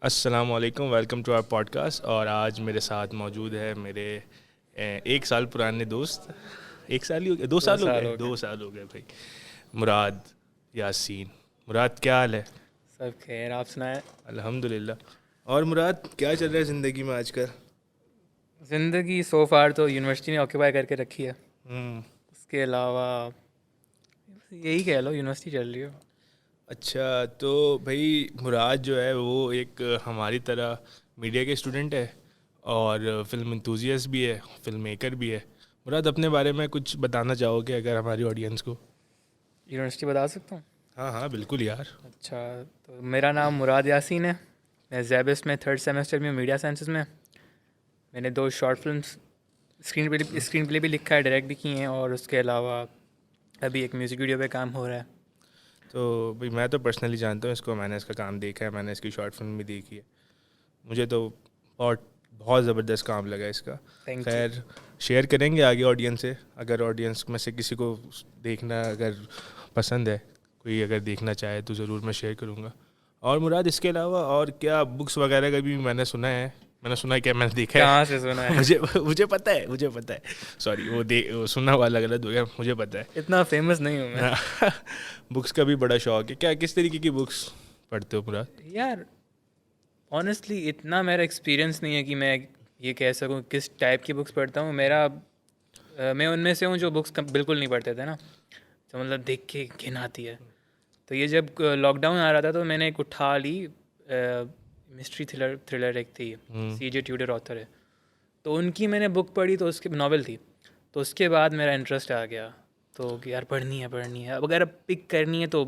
अस्सलाम वालेकुम, welcome to our podcast. और आज मेरे साथ मौजूद है मेरे 1 साल पुराने दोस्त। 1 साल ही हो गए, 2 साल हो 2 साल गए, हो गए। 2 साल हो गए भाई। मुराद यासीन। मुराद क्या हाल है? सब खैर, आप सुनाएं। अल्हम्दुलिल्लाह। और मुराद क्या चल रहा है ज़िंदगी में आजकल? ज़िंदगी सो फार तो यूनिवर्सिटी ने ऑक्यूपाई करके रखी है। हम्म। उसके अलावा यही कह लो, यूनिवर्सिटी चल रही है। अच्छा, तो भाई मुराद जो है वो एक हमारी तरह मीडिया के स्टूडेंट है और फिल्म इंतुजियास्ट भी है, फिल्म मेकर भी है। मुराद, अपने बारे में कुछ बताना चाहोगे अगर हमारी ऑडियंस को? यूनिवर्सिटी बता सकता हूँ? हाँ हाँ, बिल्कुल यार। अच्छा, तो मेरा नाम मुराद यासीन है। मैं जैबिस में 3rd सेमेस्टर में हूँ, मीडिया साइंसेस में। मैंने 2 शॉर्ट फिल्म्स स्क्रीन प्ले भी लिखा है, डायरेक्ट भी की हैं, और उसके अलावा अभी एक म्यूज़िक वीडियो पे काम हो रहा है। तो भाई मैं तो पर्सनली जानता हूँ इसको, मैंने इसका काम देखा है, मैंने इसकी शॉर्ट फिल्म भी देखी है। मुझे तो बहुत बहुत ज़बरदस्त काम लगा इसका। Thank you. खैर, शेयर करेंगे आगे ऑडियंस से, अगर ऑडियंस में से किसी को देखना अगर पसंद है, कोई अगर देखना चाहे तो ज़रूर मैं शेयर करूँगा। और मुराद, इसके अलावा और क्या बुक्स वगैरह का भी मैंने सुना है, क्या मैंने देखा कहाँ है। से सुना है? मुझे मुझे पता है, मुझे पता है। सॉरी, वो सुनना वाला गलत हो गया, मुझे पता है। इतना फेमस नहीं हूँ मैं। बुक्स का भी बड़ा शौक है क्या? किस तरीके की बुक्स पढ़ते हो मुराद? यार, ऑनेस्टली इतना मेरा एक्सपीरियंस नहीं है कि मैं ये कह सकूँ किस टाइप की बुक्स पढ़ता हूँ। मैं उनमें से हूँ जो बुक्स बिल्कुल नहीं पढ़ते थे ना, तो मतलब देख के घिन आती है। तो ये जब लॉकडाउन आ रहा था तो मैंने एक उठा ली। मिस्ट्री थ्रिलर एक थी, CJ ट्यूडर ऑथर है, तो उनकी मैंने बुक पढ़ी, तो उसकी नॉवल थी। तो उसके बाद मेरा इंटरेस्ट आ गया, तो कि यार पढ़नी है। अब अगर पिक करनी है तो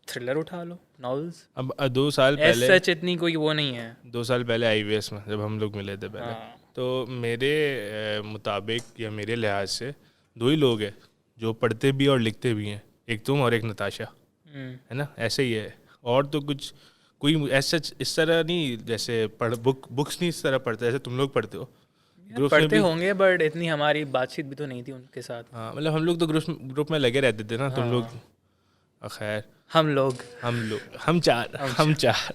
थ्रिलर उठा लो, नॉवेल्स। अब 2 साल एज पहले, सच इतनी कोई वो नहीं है। 2 साल पहले IVS में जब हम लोग मिले थे पहले, हाँ। तो मेरे मुताबिक या मेरे लिहाज से 2 ही लोग हैं जो पढ़ते भी और लिखते भी हैं, एक तुम और एक नताशा, हम्म। है ना? ऐसे ही है। और तो कुछ कोई ऐसा इस तरह नहीं, जैसे बुक्स नहीं इस तरह पढ़ते जैसे तुम लोग पढ़ते हो यार ग्रुप्स में पढ़ते भी। होंगे, बट इतनी हमारी बातचीत भी तो नहीं थी उनके साथ। हाँ, मतलब हम लोग तो ग्रुप में लगे रहते थे ना, तुम लोग। हाँ। खैर, हम लोग। हम चार हम हम चार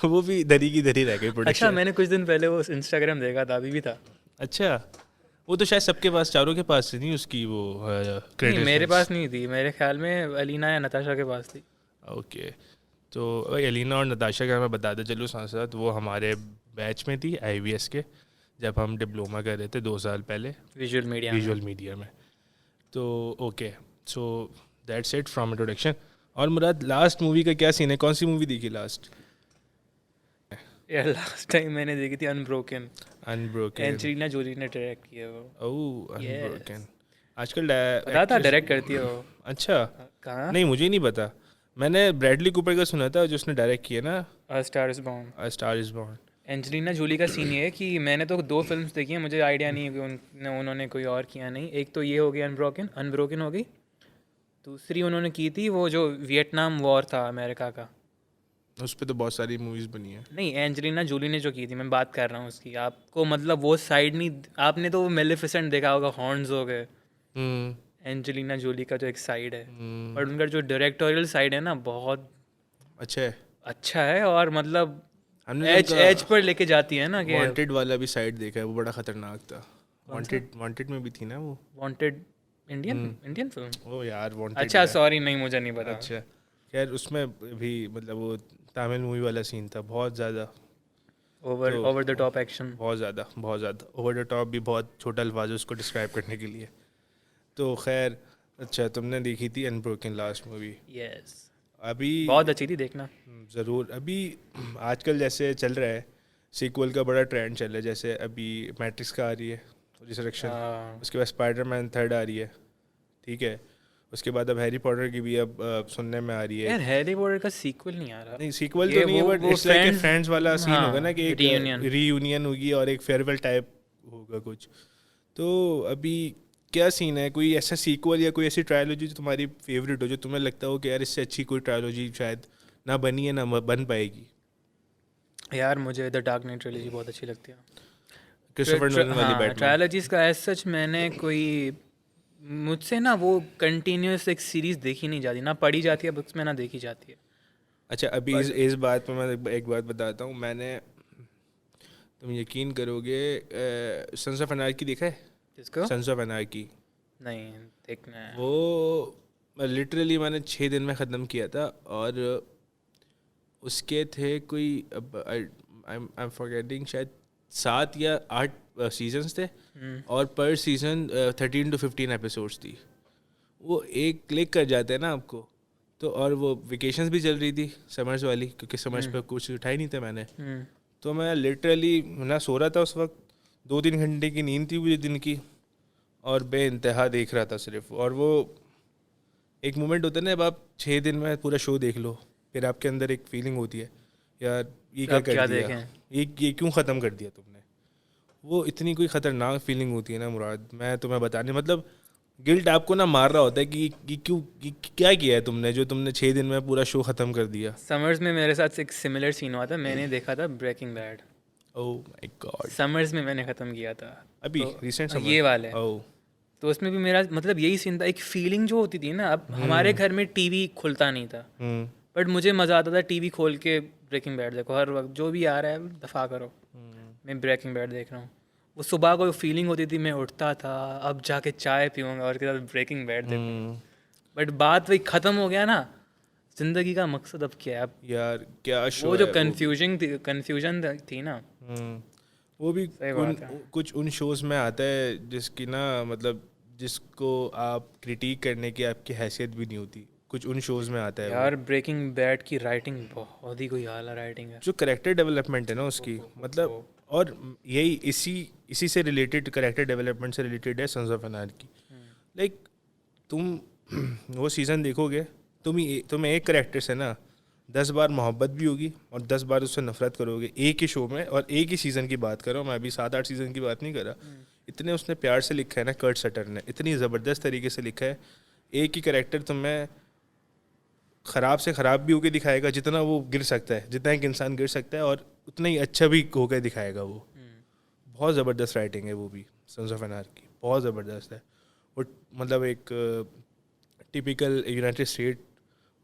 वो भी धरी की धरी रह गई अच्छा, प्रोडक्शन। मैंने कुछ दिन पहले वो इंस्टाग्राम देखा था, अभी भी था। अच्छा, वो तो शायद सबके पास, चारों के पास थी नहीं उसकी वो नहीं, मेरे क्रेडेंशियल्स। पास नहीं थी, मेरे ख्याल में अलीना या नताशा के पास थी। ओके। तो भाई अलीना और नताशा का मैं बताते चलूँ साथ साथ, वो हमारे बैच में थी IVS के, जब हम डिप्लोमा कर रहे थे 2 साल पहले विजुअल मीडिया में। विजुअल मीडिया में। तो okay, so that's it from introduction. और मुराद, लास्ट मूवी का क्या सीन है? कौन सी मूवी देखी लास्ट? यार लास्ट टाइम मैंने देखी थी अनब्रोकन। अनब्रोकन। एंजेलिना जोली ने डायरेक्ट किया वो। ओह, यस। अनब्रोकन। आजकल पता था एक्ट्रेस। डायरेक्ट करती है वो। अच्छा। कहाँ? नहीं, मुझे नहीं पता। मैंने ब्रैडली कूपर का सुना था जो उसने डायरेक्ट किया ना, a star is born. A Star Is Born। Angelina Jolie का सीन ये है कि मैंने तो 2 फिल्म्स देखी हैं, मुझे आइडिया नहीं है कि उन्होंने कोई और किया नहीं। एक तो ये हो गई अनब्रोकन हो गई। दूसरी उन्होंने की थी वो जो वियतनाम वॉर था अमेरिका का। उस पर तो बहुत सारी मूवीज़ बनी है। नहीं, एंजेलिना जोली ने जो की थी, मैं बात कर रहा हूँ उसकी। आपको मतलब वो साइड नहीं, आपने तो वो मेलिफिसेंट देखा होगा, हॉर्न्स हो गए। हम्म। एंजेलिना जोली का जो एक साइड है, हम्म। बट उनका जो डायरेक्टोरियल साइड है ना, बहुत अच्छा है। अच्छा है। और मतलब हमने तो एज उनका एज पर लेके जाती है ना कि वांटेड वाला भी साइड देखा है, वो बड़ा खतरनाक था। कौन सा? वांटेड में भी थी ना वो। Wanted. Indian hmm. Indian film? ओ यार, वांटेड अच्छा, यार। सॉरी, नहीं, मुझे नहीं पता। अच्छा। खैर, उसमें भी मतलब वो तमिल मूवी वाला सीन था बहुत ज़्यादा। ओवर तो ओवर द टॉप एक्शन। बहुत ज़्यादा ओवर द टॉप भी बहुत छोटा अल्फाज है उसको डिस्क्राइब करने के लिए। तो खैर, अच्छा, तुमने देखी थी अनब्रोकन लास्ट मूवी? यस। अभी बहुत अच्छी थी, देखना। ज़रूर। अभी आजकल जैसे चल रहा है, सीक्वल का बड़ा ट्रेंड चल रहा है। जैसे अभी मैट्रिक्स का आ रही है रिजरेक्शन, उसके बाद स्पाइडरमैन 3 आ रही है, ठीक है। उसके बाद अब हैरी पॉटर की भी अब सुनने में आ रही है। यार हैरी पॉटर का सीक्वल नहीं आ रहा। नहीं, सीक्वल तो ये नहीं है, बट वो it's like a friends. Friends वाला सीन होगा ना, हाँ, कि एक रीयूनियन। रीयूनियन होगी और एक फेयरवेल टाइप होगा कुछ। तो अभी क्या सीन है? कोई ऐसा सीक्वल या कोई ऐसी ट्रायोलॉजी जो तुम्हारी फेवरेट हो, जो तुम्हें लगता हो कि यार इससे अच्छी कोई ट्रायोलॉजी शायद ना बनी है ना बन पाएगी? यार मुझे द डार्क नाइट ट्रिलॉजी बहुत अच्छी लगती है। क्रिस्टोफर नोलन वाली हाँ, बैटमैन। ट्रायोलॉजीज का एज सच मैंने कोई, मुझसे ना वो कंटिन्यूस एक सीरीज़ देखी नहीं जाती, ना पढ़ी जाती है बुक्स में, ना देखी जाती है। अच्छा अभी इस बात में मैं एक बात बताता हूँ. मैंने, तुम यकीन करोगे, सन्स ऑफ अनार्की देखा है? जिसको सन्स ऑफ अनार्की नहीं देखना है. वो लिटरली मैंने 6 दिन में ख़त्म किया था. और उसके थे कोई, आई एम फॉरगेटिंग, शायद 7 या 8 सीजन्स थे. और पर सीज़न 13 to 15 एपिसोड्स थी. वो एक क्लिक कर जाते हैं ना आपको तो. और वो वेकेशंस भी चल रही थी समर्स वाली, क्योंकि समर्स पे कुछ उठाई नहीं थे मैंने. तो मैं लिटरली ना सो रहा था उस वक्त. 2-3 घंटे की नींद थी मुझे दिन की, और बेइंतहा देख रहा था सिर्फ. और वो एक मोमेंट होता है ना, जब आप 6 दिन में पूरा शो देख लो, फिर आपके अंदर एक फीलिंग होती है यार ये क्या कर दिया, ये क्यों ख़त्म कर दिया तुमने. वो इतनी कोई ख़तरनाक फीलिंग होती है ना मुराद, मैं तुम्हें बताने, मतलब गिल्ट आपको ना मार रहा होता है कि क्यों, क्या किया है तुमने जो तुमने 6 दिन में पूरा शो ख़त्म कर दिया. समर्स में मेरे साथ एक सिमिलर सीन हुआ था. मैंने देखा था breaking bad. Oh my god. Summers में मैंने ख़त्म किया था अभी तो, रिसेंट समर ये वाले. ओह. तो उसमें भी मेरा मतलब यही सीन था. एक फीलिंग जो होती थी ना, अब हमारे घर में टीवी खुलता नहीं था, बट मुझे मज़ा आता था टीवी खोल के ब्रेकिंग बैड देखो. हर वक्त जो भी आ रहा है दफ़ा करो, मैं ब्रेकिंग बैड देख रहा हूँ. वो सुबह को फीलिंग होती थी, मैं उठता था अब जाके चाय पीऊँगा और के साथ ब्रेकिंग बैड देखूँगा. बट बात वही ख़त्म हो गया ना. ज़िंदगी का मकसद अब क्या है? अब यार क्या शो वो जो है कन्फ्यूजन थी ना, वो भी कुछ उन शोज़ में आता है जिसकी ना, मतलब जिसको आप क्रिटिक करने की आपकी हैसियत भी नहीं होती. कुछ उन शोज़ में आता है यार ब्रेकिंग बैड की राइटिंग बहुत ही कोई आला राइटिंग है. जो करेक्टर डेवलपमेंट है ना उसकी, मतलब. और यही इसी से रिलेटेड, करेक्टर डेवलपमेंट से रिलेटेड है सन्स ऑफ अनार्की. लाइक तुम वो सीज़न देखोगे, तुम्हें एक करेक्टर से ना 10 बार मोहब्बत भी होगी और 10 बार उससे नफरत करोगे एक ही शो में. और एक ही सीज़न की बात कर रहा हूँ मैं, अभी 7-8 सीज़न की बात नहीं कर रहा. इतने उसने प्यार से लिखा है ना, कर्ट सटर ने इतनी ज़बरदस्त तरीके से लिखा है. एक ही करेक्टर तुम्हें ख़राब से ख़राब भी होके दिखाएगा जितना वो गिर सकता है, जितना एक इंसान गिर सकता है, और उतना ही अच्छा भी होकर दिखाएगा वो. बहुत ज़बरदस्त राइटिंग है वो भी. सन्स ऑफ अनार्की बहुत ज़बरदस्त है. वो मतलब एक टिपिकल यूनाइटेड स्टेट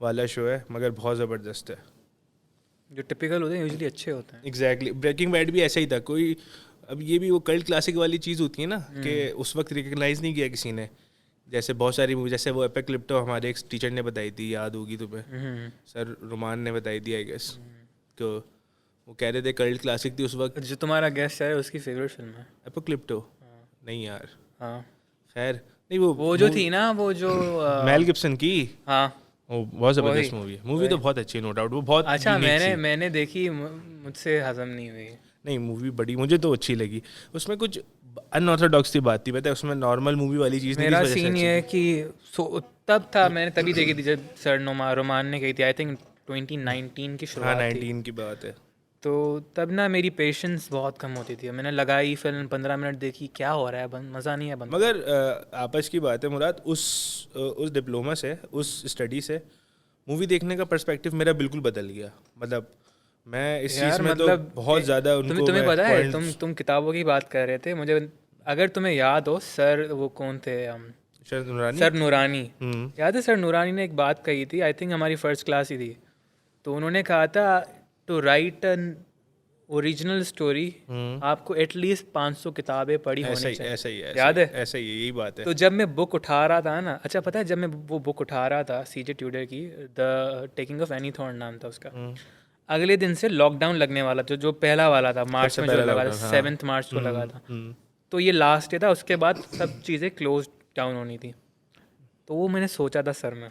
वाला शो है, मगर बहुत ज़बरदस्त है. जो टिपिकल होते हैं यूजुअली अच्छे होते हैं. एग्जैक्टली. ब्रेकिंग बैड भी ऐसा ही था. कोई, अब ये भी वो कल्ट क्लासिक वाली चीज़ होती है ना, कि उस वक्त रिकग्नाइज़ नहीं किया किसी ने. जैसे बहुत सारी मूवी, जैसे वो एपोकलिप्टो हमारे एक टीचर ने बताई थी, याद होगी तुम्हें, सर रुमान ने बताई थी आई गेस. तो वो कह रहे थे कल्ट क्लासिक थी उस वक्त. जो तुम्हारा गेस्ट है उसकी फेवरेट फिल्म है एपोकलिप्टो. नहीं यार. हाँ खैर नहीं, वो जो थी ना, वो जो मेल गिब्सन की. हाँ वो बहुत ज़बरदस्त मूवी तो बहुत अच्छी है, नो डाउट. वो बहुत अच्छा. मैंने देखी, मुझसे हजम नहीं हुई. नहीं मूवी बड़ी, मुझे तो अच्छी लगी. उसमें कुछ अनऑर्थोडॉक्स सी बात थी, पता है, उसमें नॉर्मल मूवी वाली चीज़ नहीं. मेरा सीन ये है कि तब था, मैंने तभी देखी थी जब सर रोमान ने कही थी. आई थिंक 2019 की शुरुआत. हाँ 19 की बात है. तो तब ना मेरी पेशेंस बहुत कम होती थी. मैंने लगाई फिल्म, 15 मिनट देखी, क्या हो रहा है, मज़ा नहीं है बंद. मगर आपस की बात है मुराद, उस डिप्लोमा से, उस स्टडी से मूवी देखने का पर्सपेक्टिव मेरा बिल्कुल बदल गया. मतलब मैं इस चीज़ में मतलब तो बहुत ज़्यादा उनको, तुम्हें पता है, तुम किताबों की बात कर रहे थे, मुझे अगर तुम्हें याद हो, सर वो कौन थे, सर नूरानी. याद है सर नूरानी ने एक बात कही थी, आई थिंक हमारी फर्स्ट क्लास ही थी. तो उन्होंने कहा था to write an original story आपको एटलीस्ट 500 किताबें पढ़ी होनी चाहिए. ऐसा ही है. याद है? ऐसा ही है, यही बात है. तो जब मैं बुक उठा रहा था ना, अच्छा पता है, जब मैं वो बुक उठा रहा था सीजे ट्यूडर की, the taking of any thorn नाम था उसका, अगले दिन से लॉकडाउन लगने वाला था, जो पहला वाला था मार्च में, जो लगा था 7 मार्च को लगा था. तो ये लास्ट डे था, उसके बाद सब चीज़ें क्लोज डाउन होनी थी. तो वो मैंने सोचा था सर में,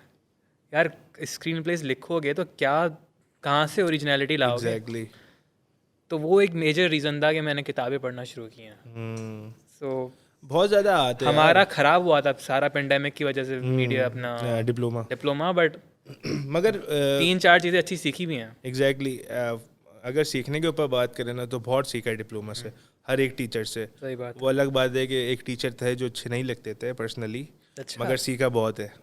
यार स्क्रीन प्लेस लिखोगे तो क्या, कहाँ से ओरिजिनलिटी लाओगे. एग्जैक्टली. तो वो एक मेजर रीज़न था कि मैंने किताबें पढ़ना शुरू की हैं. सो बहुत ज़्यादा आते हैं. हमारा ख़राब हुआ था सारा पेंडेमिक की वजह से, मीडिया अपना डिप्लोमा, बट मगर 3-4 चीज़ें अच्छी सीखी भी हैं. एग्जैक्टली. अगर सीखने के ऊपर बात करें ना, तो बहुत सीखा है डिप्लोमा से, हर एक टीचर से. सही बात. वो अलग बात है कि एक टीचर थे जो अच्छे नहीं लगते थे पर्सनली, मगर सीखा बहुत है.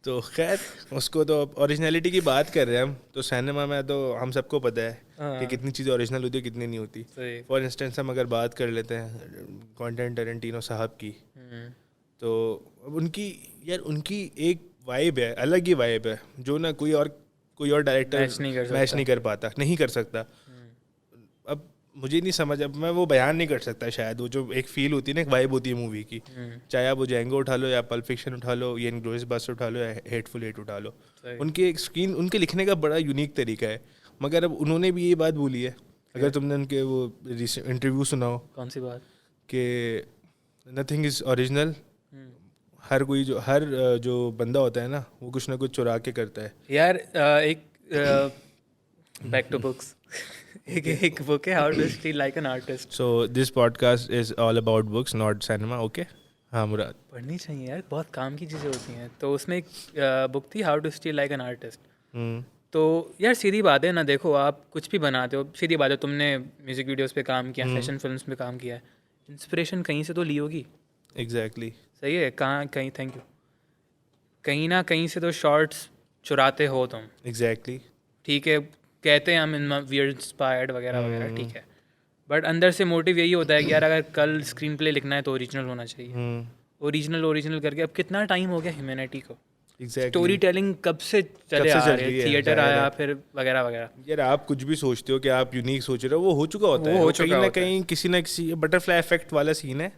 तो खैर, उसको तो ओरिजिनलिटी की बात कर रहे हैं हम, तो सिनेमा में तो हम सबको पता है कि कितनी चीज़ें ओरिजिनल होती है, कितनी नहीं होती. फॉर इंस्टेंस हम अगर बात कर लेते हैं क्वेंटिन टैरेंटिनो साहब की, तो उनकी एक वाइब है, अलग ही वाइब है जो ना कोई और डायरेक्टर मैच नहीं कर पाता, नहीं कर सकता। अब मुझे नहीं समझ, अब मैं वो बयान नहीं कर सकता शायद, वो जो एक फील होती है ना, एक वाइब होती है मूवी की, चाहे आप वो जेंगो उठा लो या पल्प फिक्शन उठा लो या इनग्लोरियस बास्टर्ड्स उठा लो या हेटफुल एट उठा लो, उनके एक स्क्रीन, उनके लिखने का बड़ा यूनिक तरीका है। मगर अब उन्होंने भी ये बात बोली है, अगर तुमने उनके वो इंटरव्यू सुना हो, कौन सी बात, कि नथिंग इज ओरिजिनल, हर जो बंदा होता है ना वो कुछ ना कुछ चुरा के करता है। यार एक बैक टू बुक्स एक बुक है how to steal like an artist. So this podcast is all about books not cinema, okay? हाँ मुराद, पढ़नी चाहिए यार, बहुत काम की चीज़ें होती हैं। तो उसमें एक बुक थी how to steal like an artist. तो यार सीधी बात है ना, देखो आप कुछ भी बनाते हो, सीधी बात है, तुमने म्यूज़िक वीडियोस पे काम किया, फैशन फिल्म्स पे काम किया है, इंस्पिरेशन कहीं से तो ली होगी। एग्जैक्टली, सही है, कहीं थैंक यू, कहीं ना कहीं से तो शॉर्ट्स चुराते हो तुम। एग्जैक्टली, ठीक है, कहते हैं हम इन वियर्ड इंस्पायर्ड वगैरह वगैरह, ठीक है, बट अंदर से मोटिव यही होता है कि यार अगर कल स्क्रीन प्ले लिखना है तो ओरिजिनल होना चाहिए। ओरिजिनल करके अब कितना टाइम हो गया ह्यूमैनिटी को, स्टोरी टेलिंग कब से चले आ रहे हैं, थिएटर आया फिर वगैरह वगैरह। यार आप कुछ भी सोचते हो कि आप यूनिक सोच रहे हो, वो हो चुका होता है, कहीं ना कहीं किसी ना किसी बटरफ्लाई इफेक्ट वाला सीन है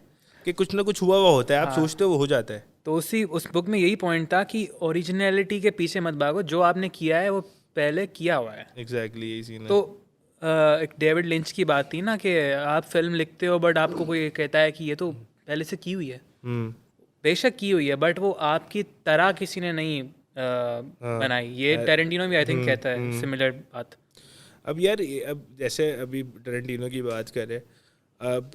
कि कुछ ना कुछ हुआ होता है, आप सोचते हो वो हो जाता है। तो उस बुक में यही पॉइंट था कि ओरिजिनलिटी के पीछे मत भागो, जो आपने किया है वो पहले किया हुआ है। एग्जैक्टली, यही सीन है। तो एक डेविड लिंच की बात थी ना कि आप फिल्म लिखते हो बट आपको कोई कहता है कि ये तो पहले से की हुई है, बेशक की हुई है, बट वो आपकी तरह किसी ने नहीं बनाई। ये टेरेंटिनो भी आई थिंक कहता है सिमिलर बात। अब यार अब जैसे अभी टेरेंटिनो की बात करें, अब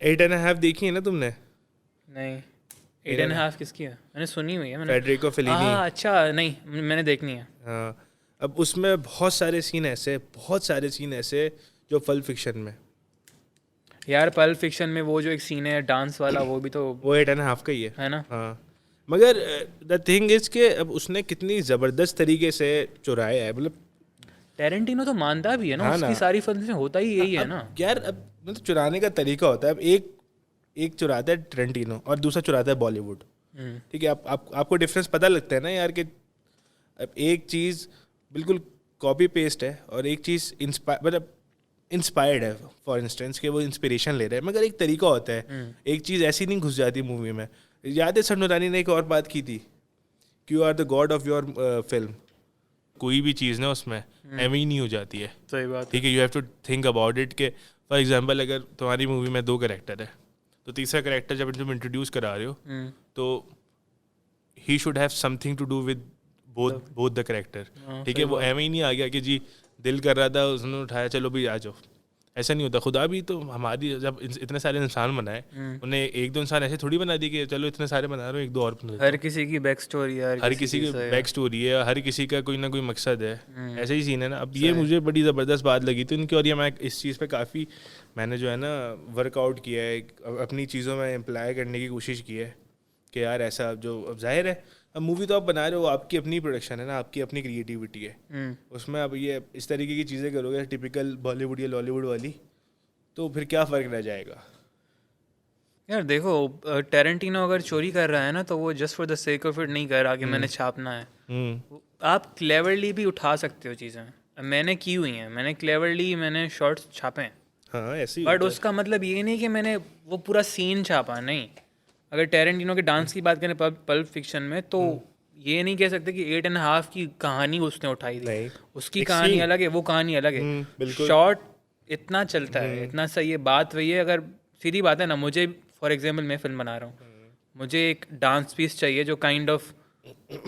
8.5 देखी है ना तुमने? नहीं, 8.5 किसकी है? मैंने सुनी हुई है, मैंने फेडरिको फेलिनी। अच्छा, नहीं मैंने देखनी है। हाँ, अब उसमें बहुत सारे सीन ऐसे जो पल्प फिक्शन में। यार पल्प फिक्शन में वो जो एक सीन है डांस वाला, वो भी तो वो 8.5 का ही है ना। हाँ, मगर द थिंग इज के अब उसने कितनी ज़बरदस्त तरीके से चुराया है, मतलब टेरेंटिनो तो मानता भी है ना, हाँ उसकी सारी फिल्म में होता ही यही है ना यार। अब मतलब चुराने का तरीका होता है, अब एक चुराता है टेरेंटिनो और दूसरा चुराता है बॉलीवुड, ठीक है? आपको डिफरेंस पता लगता है ना यार, कि अब एक चीज़ बिल्कुल कॉपी पेस्ट है और एक चीज़ मतलब इंस्पायर्ड है, फॉर इंस्टेंस कि वो इंस्पिरेशन ले रहे हैं, मगर एक तरीका होता है, एक चीज़ ऐसी नहीं घुस जाती मूवी में। याद है सर नुरानी ने एक और बात की थी कि you are the god of your film, कोई भी चीज़ ना उसमें एवं ही नहीं हो जाती है। सही बात, ठीक है, you have to think about it के फॉर एग्जांपल अगर तुम्हारी मूवी में 2 कैरेक्टर है तो तीसरा कैरेक्टर जब तुम इंट्रोड्यूस करा रहे हो तो he should have something to do with both the character. ठीक है, वो एवं ही नहीं आ गया कि जी दिल कर रहा था उसने उठाया चलो भी आ जाओ, ऐसा नहीं होता। खुदा भी तो हमारी जब इतने सारे इंसान बनाए, उन्हें 1-2 इंसान ऐसे थोड़ी बना दी कि चलो इतने सारे बना रहे हो 1-2 और बना। हर किसी की बैक स्टोरी है, हर किसी की बैक स्टोरी है, हर किसी का कोई ना कोई मकसद है, ऐसे ही सीन है ना। अब ये मुझे बड़ी ज़बरदस्त बात लगी थी उनकी, और ये मैं इस चीज़ पे काफ़ी मैंने जो है ना वर्कआउट किया है, अपनी चीज़ों में इम्प्लाई करने की कोशिश की है कि यार ऐसा जो अब जाहिर है अब मूवी तो आप बना रहे हो, आपकी अपनी प्रोडक्शन है ना, आपकी अपनी क्रिएटिविटी है उसमें। अब ये इस तरीके की चीज़ें करोगे टिपिकल बॉलीवुड या लॉलीवुड वाली, तो फिर क्या फ़र्क रह जाएगा? यार देखो टेरेंटिनो अगर चोरी कर रहा है ना तो वो just for the sake of it नहीं कर रहा कि मैंने छापना है। आप क्लेवरली भी उठा सकते हो चीज़ें, मैंने की हुई हैं, मैंने शॉर्ट्स छापे हैं। हाँ ऐसे ही, बट उसका मतलब ये नहीं कि मैंने वो पूरा सीन छापा, नहीं। अगर टेरेंटिनो के डांस की बात करें पल्प फिक्शन में, तो ये नहीं कह सकते कि 8.5 की कहानी उसने उठाई थी, उसकी कहानी अलग है, वो कहानी अलग है। शॉर्ट इतना चलता है, इतना सही है। बात वही है, अगर सीधी बात है ना, मुझे फॉर एग्जांपल मैं फिल्म बना रहा हूँ, मुझे एक डांस पीस चाहिए जो काइंड ऑफ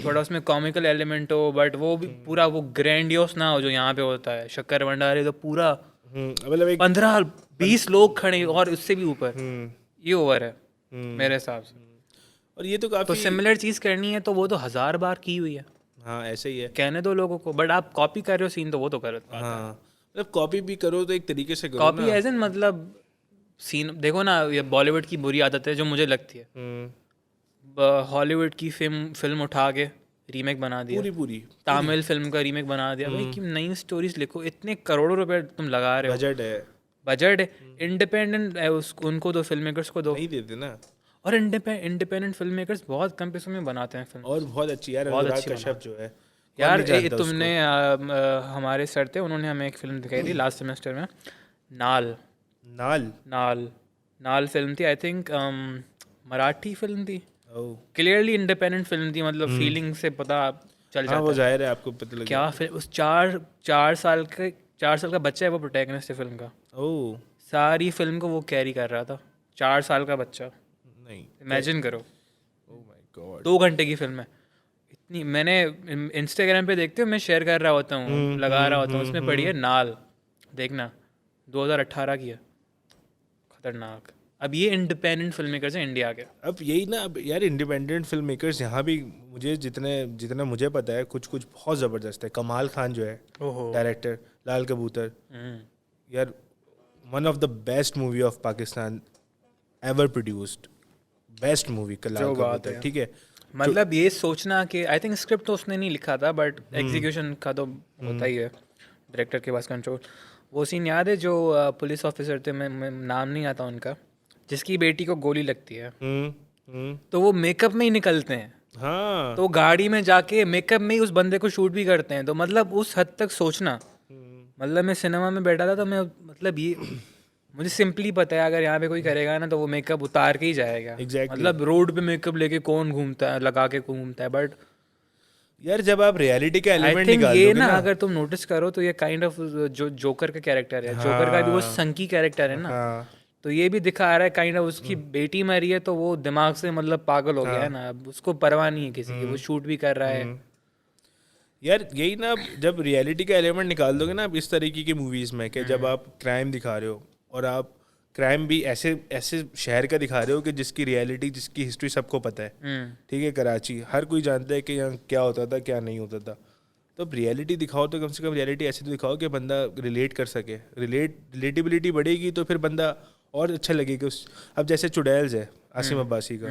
थोड़ा उसमें कॉमिकल एलिमेंट हो, बट वो भी पूरा वो ग्रैंडियोस ना हो जो यहाँ पे होता है। शक्कर भंडारी तो पूरा 15-20 लोग खड़े और उससे भी ऊपर, ये ओवर है मेरे हिसाब से। और ये तो काफी तो सिमिलर चीज़ करनी है तो वो तो 1000 बार की हुई है। हाँ ऐसे ही है, कहने दो लोगों को, बट आप कॉपी कर रहे हो सीन तो वो तो करो। हाँ मतलब कॉपी भी करो तो एक तरीके से करो कॉपी एज इन मतलब सीन देखो ना, ये बॉलीवुड की बुरी आदत है जो मुझे लगती है। हॉलीवुड की फिल्म उठा के रीमेक बना दिया, पूरी तमिल फिल्म का रीमेक बना दिया। भाई कि नई स्टोरीज लिखो, इतने करोड़ों रुपए तुम लगा रहे हो, बजट है इंडिपेंडेंट है उनको दो, फिल्म मेकर्स को दो, नहीं देते ना। और इंडिपेंडेंट फिल्म मेकर्स बहुत कम पैसों में बनाते हैं फिल्म, और बहुत अच्छी यार, बहुत अनुराग अच्छी कश्यप जो है, कौन यार। नहीं जानता उसको। तुमने हमारे सर थे, उन्होंने हमें एक फिल्म दिखाई थी लास्ट सेमेस्टर में, नाल। नाल। नाल नाल फिल्म थी, आई थिंक मराठी फिल्म थी, ओह। क्लियरली इंडिपेंडेंट फिल्म थी, मतलब फीलिंग से पता चल हाँ वो जाता है जाहिर है आपको पता लग क्या फिल्म। उस चार साल का बच्चा है वो प्रोटैगनिस्ट है फिल्म का, ओह सारी फिल्म को वो कैरी कर रहा था, 4 साल का बच्चा। नहीं, इमेजिन करो, ओह माय गॉड। 2 घंटे की फिल्म है। इतनी मैंने इंस्टाग्राम पे देखते हो, मैं शेयर कर रहा होता हूँ, लगा रहा होता हूँ, उसमें पड़ी है नाल, देखना 2018 की है, खतरनाक। अब ये इंडिपेंडेंट फिल्म मेकर्स हैं इंडिया के। अब यही ना, अब यार इंडिपेंडेंट फिल्म मेकर्स यहाँ भी, मुझे जितना मुझे पता है, कुछ कुछ बहुत ज़बरदस्त है। कमाल खान जो है ओहो। डायरेक्टर, लाल कबूतर, यार one of the best movie of Pakistan ever produced, best movie का लाल जो बात कबूतर, है। ठीक है। मतलब ये सोचना कि आई थिंक स्क्रिप्ट तो उसने नहीं लिखा था, बट एग्जीक्यूशन का तो होता ही है, डायरेक्टर के पास कंट्रोल। वो सीन याद है जो पुलिस ऑफिसर थे, मैं नाम नहीं आता उनका, जिसकी बेटी को गोली लगती है, तो वो मेकअप में ही निकलते हैं, हाँ तो गाड़ी में जाके मेकअप में ही उस बंदे को शूट भी करते हैं। तो मतलब उस हद तक सोचना, मतलब मैं सिनेमा में बैठा था तो मैं, मतलब ये मुझे सिंपली पता है अगर यहाँ पे कोई करेगा ना तो वो मेकअप उतार के ही जाएगा। Exactly. मतलब रोड पे मेकअप लेके कौन घूमता है, लगा के घूमता है, बट यार जब आप रियलिटी का आई एलिमेंट थिंक निकाल ये दोगे ना ना, अगर तुम नोटिस करो तो ये काइंड ऑफ जो जोकर का कैरेक्टर है, जोकर का भी वो संकी कैरेक्टर है ना, हाँ तो ये भी दिखा रहा है काइंड ऑफ उसकी बेटी मरी है तो वो दिमाग से मतलब पागल हो गया है ना, अब उसको परवाह नहीं है किसी की, वो शूट भी कर रहा है। यार यही ना, जब रियलिटी का एलिमेंट निकाल दोगे ना आप इस तरीके की मूवीज में, कि जब आप क्राइम दिखा रहे हो, और आप क्राइम भी ऐसे ऐसे शहर का दिखा रहे हो कि जिसकी रियलिटी, जिसकी हिस्ट्री सबको पता है, ठीक है, कराची, हर कोई जानता है कि यहाँ क्या होता था क्या नहीं होता था। तो अब रियलिटी दिखाओ तो कम से कम रियलिटी ऐसे तो दिखाओ कि बंदा रिलेट कर सके, रिलेटिबिलिटी बढ़ेगी तो फिर बंदा और अच्छा लगेगा उस। अब जैसे चुड़ैल्स है आसिम अब्बासी का,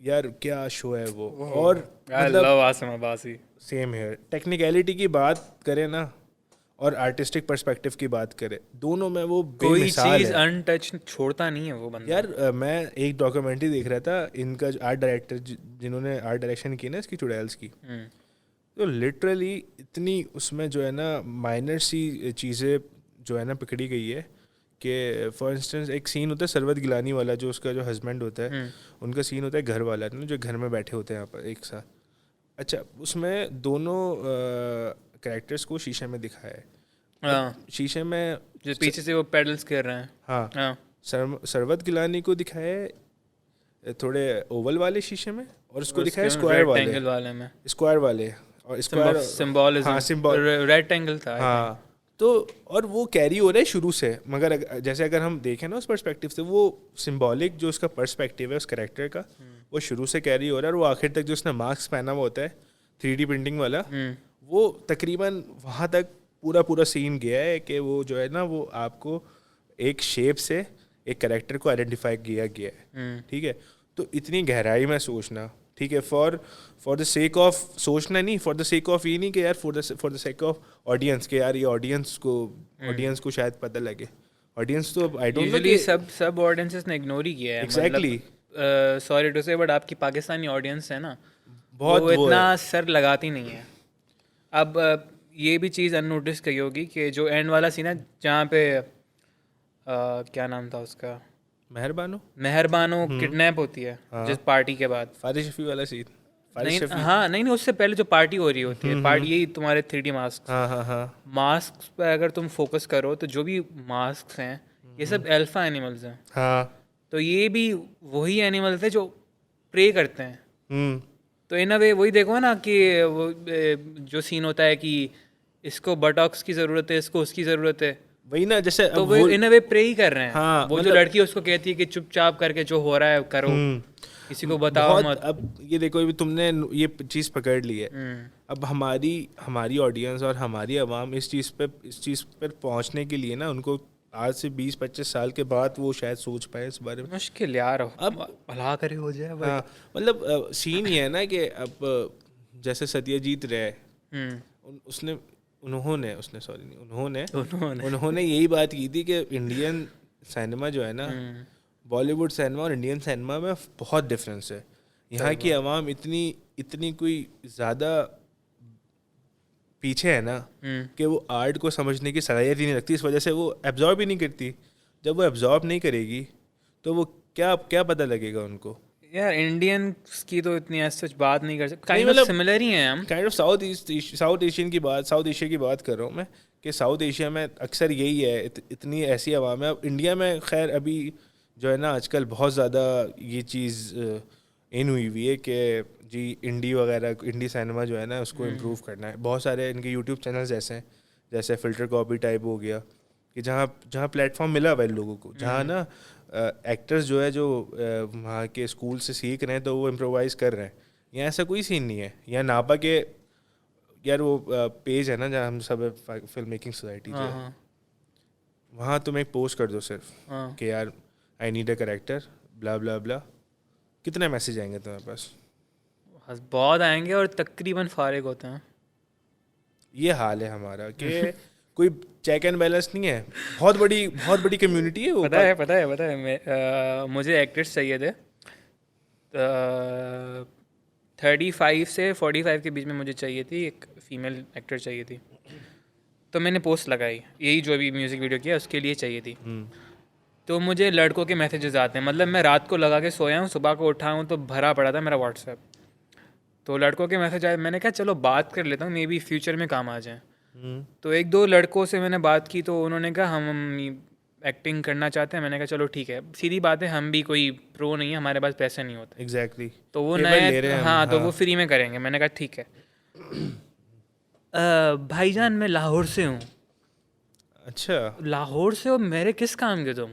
यार क्या शो है वो, और लव आसिम अब्बासी। सेम है, टेक्निकलिटी की बात करें ना और आर्टिस्टिक पर्सपेक्टिव की बात करें, दोनों में वो कोई बेमिसाल चीज है अनटच छोड़ता नहीं है वो बंदा। यार। मैं एक डॉक्यूमेंट्री देख रहा था, इनका आर्ट डायरेक्टर जिन्होंने आर्ट डायरेक्शन की ना इसकी चुड़ैल्स की, तो लिटरली इतनी उसमें जो है ना माइनर सी चीज़ें जो है ना पकड़ी गई है कि फॉर इंस्टेंस एक सीन होता है सरवत गिलानी वाला, जो उसका जो हस्बैंड होता है, उनका सीन होता है घर वाला ना, जो घर में बैठे होते हैं यहाँ पर एक साथ। अच्छा, उसमें दोनों कैरेक्टर्स को शीशे में दिखाया है, हाँ, शीशे में जो पीछे से वो पेडल्स कर रहे हैं। हाँ, हाँ, सरवत गिलानी को दिखाया है थोड़े ओवल वाले शीशे में, और उसको दिखाया स्क्वायर वाले में, स्क्वायर वाले, और स्क्वायर सिंबॉलिज्म, हाँ सिंबल, रेक्टेंगल था। हाँ। तो और वो कैरी हो रहा है शुरू से, मगर जैसे अगर हम देखें ना उस पर्सपेक्टिव से, वो सिंबॉलिक जो उसका पर्सपेक्टिव है उस कैरेक्टर का, वो शुरू से कैरी हो रहा है, और वो आखिर तक जो उसने मास्क पहना हुआ होता है 3D प्रिंटिंग वाला, वो तकरीबन वहाँ तक पूरा सीन गया है कि वो जो है ना वो आपको एक शेप से एक कैरेक्टर को आइडेंटिफाई किया गया है, ठीक है। तो इतनी गहराई में सोचना, ठीक है, फॉर द सेक ऑफ सोचना नहीं, फॉर द सेक ऑफ ये नहीं कि यार for the sake of audience, के यार ये ऑडियंस को शायद पता लगे। ऑडियंस तो आई डोंट नो यूजुअली सब ऑडियंसेस ने इग्नोर ही किया है। एग्जैक्टली, सॉरी टू से, बट आपकी पाकिस्तानी ऑडियंस है ना, बहुत वो इतना सर लगाती नहीं है। अब ये भी चीज़ अननोटिस कही होगी कि जो एंड वाला सीन है जहाँ पे क्या नाम था उसका, मेहरबानो किडनैप होती है जिस पार्टी के बाद, फारिश शफी वाला सीन, नहीं हाँ नहीं उससे पहले जो पार्टी हो रही होती है, पार्टी यही तुम्हारे 3D मास्क, मास्क पर अगर तुम फोकस करो तो जो भी मास्क हैं ये सब अल्फा एनिमल्स हैं। हाँ, तो ये भी वही एनिमल्स हैं जो प्रे करते हैं। तो इन अ वे वही देखो ना कि वो जो सीन होता है कि इसको बटॉक्स की ज़रूरत है, इसको उसकी ज़रूरत है, वही ना, जैसे तो वो इन अ वे प्रे ही कर रहे हैं। हाँ, वो जो लड़की है उसको कहती है कि चुपचाप करके जो हो रहा है करो, किसी को बताओ मत। अब ये देखो, अभी तुमने ये चीज़ पकड़ ली है, अब हमारी ऑडियंस और हमारी आवाम इस चीज़ पर पहुंचने के लिए ना, उनको आज से 20-25 साल के बाद वो शायद सोच पाए इस बारे में। मुश्किल यार, अब भला करे हो जाए। हाँ, मतलब सीन ये है ना कि अब जैसे सत्यजीत रे, उन्होंने यही बात की थी कि इंडियन सिनेमा जो है ना बॉलीवुड सिनेमा और इंडियन सिनेमा में बहुत डिफरेंस है। यहाँ की आवाम इतनी कोई ज़्यादा पीछे है ना कि वो आर्ट को समझने की सलाहियत ही नहीं रखती, इस वजह से वो एब्जॉर्ब ही नहीं करती। जब वो एब्जॉर्ब नहीं करेगी तो वो क्या पता लगेगा उनको। यार इंडियंस की तो इतनी ऐसा सच बात नहीं कर सकते, काइंड मतलब ऑफ सिमिलर ही हैं हम। काइंड ऑफ साउथ एशिया की बात कर रहा हूँ मैं, कि साउथ एशिया में अक्सर यही है, इतनी ऐसी आवाम है। अब इंडिया में खैर अभी जो है ना आजकल बहुत ज़्यादा ये चीज़ इन हुई है कि जी इंडी सिनेमा जो है ना उसको इम्प्रूव करना है। बहुत सारे इनके यूट्यूब चैनल्स ऐसे हैं, जैसे फ़िल्टर कॉपी टाइप हो गया, कि जहाँ प्लेटफॉर्म मिला हुआ है लोगों को, जहाँ ना एक्टर्स जो है जो वहाँ के स्कूल से सीख रहे हैं तो वो इम्प्रोवाइज़ कर रहे हैं। यहाँ ऐसा कोई सीन नहीं है। यहाँ नापा के यार वो पेज है ना जहाँ हम सब फिल्म मेकिंग सोसाइटी जो है, वहाँ तुम एक पोस्ट कर दो सिर्फ कि यार आई नीड अ करेक्टर ब्ला ब्ला ब्ला, कितने मैसेज आएंगे तुम्हारे पास? बहुत आएंगे और तकरीबन फारिग होते हैं। ये हाल है हमारा कि कोई चेक एंड बैलेंस नहीं है। बहुत बड़ी कम्युनिटी है वो। पता है मुझे एक्टर्स चाहिए थे 35 से 45 के बीच में मुझे चाहिए थी, एक फीमेल एक्टर चाहिए थी। तो मैंने पोस्ट लगाई, यही जो अभी म्यूज़िक वीडियो किया उसके लिए चाहिए थी। तो मुझे लड़कों के मैसेजेस आते हैं, मतलब मैं रात को लगा के सोया हूँ, सुबह को उठा हूँ तो भरा पड़ा था मेरा व्हाट्सएप। तो लड़कों के मैसेज आए, मैंने कहा चलो बात कर लेता हूँ, मे बी फ्यूचर में काम आ जाए। तो एक दो लड़कों से मैंने बात की तो उन्होंने कहा हम एक्टिंग करना चाहते हैं। मैंने कहा चलो ठीक है, सीधी बात है, हम भी कोई प्रो नहीं है, हमारे पास पैसे नहीं होते। एग्जैक्टली तो वो नए हाँ तो वो फ्री में करेंगे। मैंने कहा ठीक है। भाईजान मैं लाहौर से हूँ। अच्छा, लाहौर से हो, मेरे किस काम के तुम?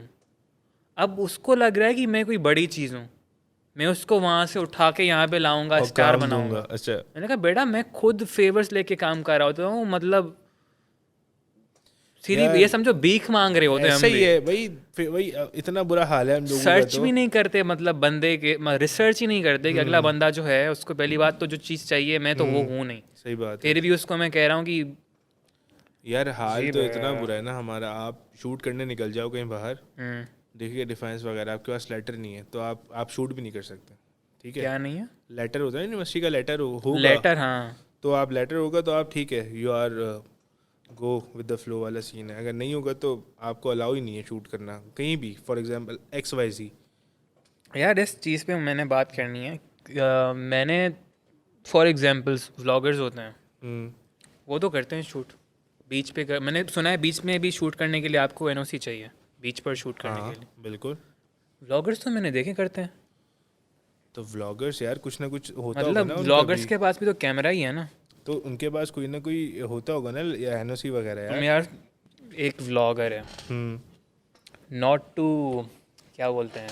अब उसको लग रहा है कि मैं कोई बड़ी चीज़ हूँ, मैं उसको वहाँ से उठा के यहाँ पे लाऊंगा, स्टार बनाऊंगा। अच्छा, मैंने कहा बेटा मैं खुद फेवर्स लेके काम कर रहा होता हूँ, मतलब सीधी ये समझो भीख मांग रहे होते हैं हम ऐसा ही भी। है वही इतना बुरा हाल है हम लोगों का। सर्च तो भी नहीं करते, मतलब बंदे के रिसर्च ही नहीं करते कि अगला बंदा जो है उसको पहली बात तो जो चीज़ चाहिए, मैं तो वो हूँ नहीं। सही बात है। फिर भी उसको मैं कह रहा हूँ कि यार हाल तो इतना बुरा है ना हमारा। आप शूट करने निकल जाओ कहीं बाहर, देखिए डिफेंस वगैरह, आपके पास लेटर नहीं है तो आप शूट भी नहीं कर सकते। ठीक है, क्या नहीं है? लेटर होता है यूनिवर्सिटी का, लेटर होगा, लेटर, हाँ तो आप लेटर होगा तो आप ठीक है, you are go with the flow वाला सीन है। अगर नहीं होगा तो आपको अलाउ ही नहीं है शूट करना कहीं भी, फॉर एग्जांपल XYZ। यार इस चीज़ पे मैंने बात करनी है। मैंने फॉर एग्जांपल्स व्लॉगर्स होते हैं, वो तो करते हैं शूट बीच पे मैंने सुना है बीच में भी शूट करने के लिए आपको NOC चाहिए, बीच पर शूट करने के लिए। बिल्कुल। व्लॉगर्स तो मैंने देखे करते हैं। तो व्लॉगर्स यार कुछ ना कुछ होता होगा मतलब ना उनका व्लॉगर्स भी। के पास भी तो कैमरा ही है ना, तो उनके पास कोई ना कोई होता होगा ना NOC वगैरह यार। यार एक व्लॉगर है, नॉट टू क्या बोलते हैं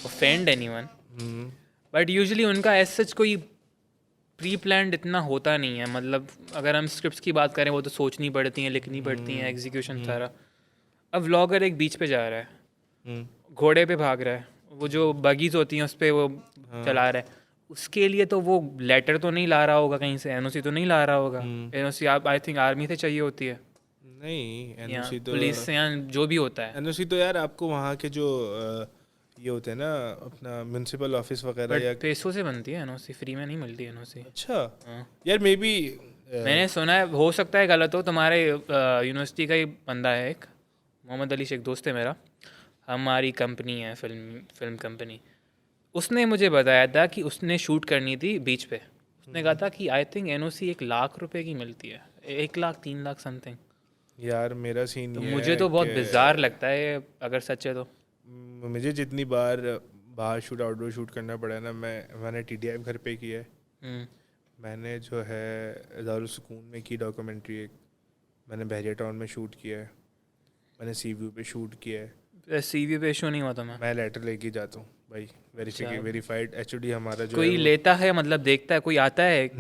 ऑफेंड एनीवन, बट यूजुअली उनका एज सच कोई प्री प्लान्ड इतना होता नहीं है। मतलब अगर हम स्क्रिप्ट्स की बात करें वो तो सोचनी पड़ती हैं, लिखनी पड़ती हैं, एग्जीक्यूशन सारा। अब व्लॉगर एक बीच पे जा रहा है, घोड़े पे भाग रहा है, वो जो बगीज होती हैं उस पर वो चला रहा है, उसके लिए तो वो लेटर तो नहीं ला रहा होगा कहीं से, NOC तो नहीं ला रहा होगा। NOC आप आई थिंक आर्मी से चाहिए होती है, नहीं NOC तो पुलिस से, या जो भी होता है। NOC तो यार आपको वहाँ के जो ये होते हैं ना अपना म्यूनसिपल ऑफिस वगैरह या पैसों से बनती है NOC, फ्री में नहीं मिलती NOC। अच्छा यार मे बी मैंने सुना है, हो सकता है गलत हो, तुम्हारे यूनिवर्सिटी का ही बंदा है एक, मोहम्मद अली शेख दोस्त है मेरा, हमारी कंपनी है फिल्म कंपनी, उसने मुझे बताया था कि उसने शूट करनी थी बीच पे। उसने कहा था कि आई थिंक NOC 1 लाख रुपए की मिलती है, 1 लाख 3 लाख समथिंग। यार मेरा सीन तो ये मुझे तो बहुत बिजार लगता है अगर सच है तो। मुझे जितनी बार बाहर शूट आउटडोर शूट करना पड़ा ना, मैंने TDF घर पे किया है, मैंने जो है दारुल सुकून में की डॉक्यूमेंट्री एक, मैंने बहरिया टाउन में शूट किया है, मैंने CVU पे शूट किया है। CV पे इशू नहीं हुआ तो मैं लेटर लेके जाता हूँ भाई, वेरीफाइड HOD हमारा जो कोई लेता है, मतलब देखता है, कोई आता है कि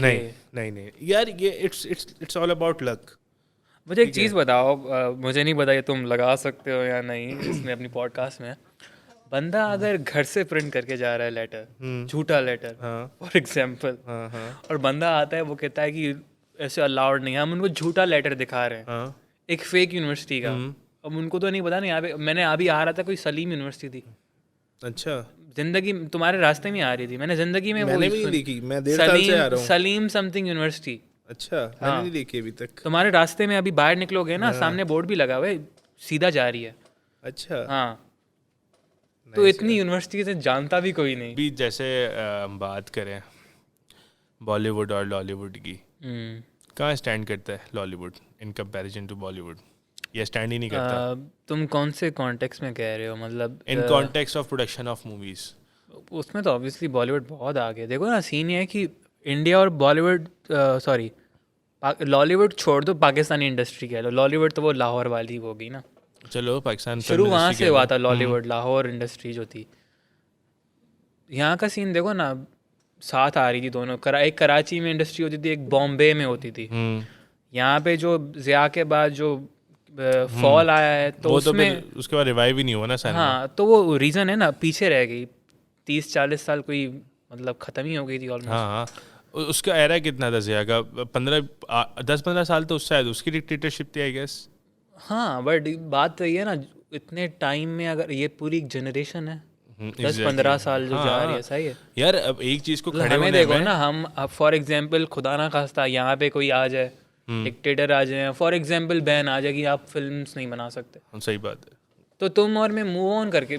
नहीं यार ये इट्स ऑल अबाउट लक। मुझे एक चीज़ बताओ, मुझे नहीं बताइए तुम लगा सकते हो या नहीं इसमें अपनी पॉडकास्ट में, बंदा अगर घर से प्रिंट करके जा रहा है लेटर, झूठा लेटर फॉर एग्जांपल, और बंदा आता है वो कहता है कि ऐसे अलाउड नहीं है, हम उनको झूठा लेटर दिखा रहे हैं एक फेक यूनिवर्सिटी का, अब उनको तो नहीं पता ना। यहाँ पे मैंने अभी आ रहा था, कोई सलीम यूनिवर्सिटी थी, अच्छा, जिंदगी तुम्हारे रास्ते में आ रही थी, मैंने जिंदगी में मैंने वो भी नहीं देखी, मैं 1.5 साल से आ रहा हूँ। Salim something university. अच्छा, मैंने नहीं देखी अभी तक। तुम्हारे रास्ते में अभी बाहर निकलोगे ना, सामने बोर्ड भी लगा हुआ है, सीधा जा रही है। अच्छा, हाँ, तो nice इतनी यार। यूनिवर्सिटी से जानता भी कोई नहीं। भी जैसे हम बात करें बॉलीवुड और लॉलीवुड की, कहाँ स्टैंड करता है Lollywood in comparison to Bollywood, या स्टैंड ही नहीं करता? तुम कौन से कॉन्टेक्स्ट में कह रहे हो, मतलब in context of production of movies. उसमें तो ऑब्वियसली बॉलीवुड बहुत आगे। देखो ना, सीन ये है कि इंडिया और बॉलीवुड, सॉरी लॉलीवुड छोड़ दो, पाकिस्तानी इंडस्ट्री कह लो, लॉलीवुड तो वो लाहौर वाली होगी ना, चलो पाकिस्तान शुरू वहाँ से हुआ था लॉलीवुड, लाहौर इंडस्ट्री जो थी। यहाँ का सीन देखो ना, साथ आ रही थी दोनों। एक कराची में इंडस्ट्री होती थी, एक बॉम्बे में होती थी। यहाँ पे जो ज़िया के बाद जो फॉल आया है, तो वो तो उसमें फिर उसके बाद रिवाइव ही नहीं हुआ ना सिनेमा। हाँ, तो वो रीज़न है ना, पीछे रह गई 30-40 साल, कोई मतलब ख़त्म ही हो गई थी ऑलमोस्ट। हाँ हाँ, उसका एरा कितना था ज़िया का? 10-15 साल तो उससे शायद उसकी डिक्टेटरशिप थी आई गेस। हाँ, बट बात तो ये है ना, इतने टाइम में अगर ये पूरी एक जनरेशन है, 10-15 साल जो जा रही है, सही है यार। अब एक चीज़ को मतलब खड़े हमें होने देखो में ना, हम अब फॉर एग्जांपल खुदा ना खास्ता यहाँ पे कोई आ जाए, डिक्टेटर आ जाए, फॉर एग्जांपल बैन आ जाए कि आप फिल्म्स नहीं बना सकते, सही बात है। तो तुम और मैं मूव ऑन करके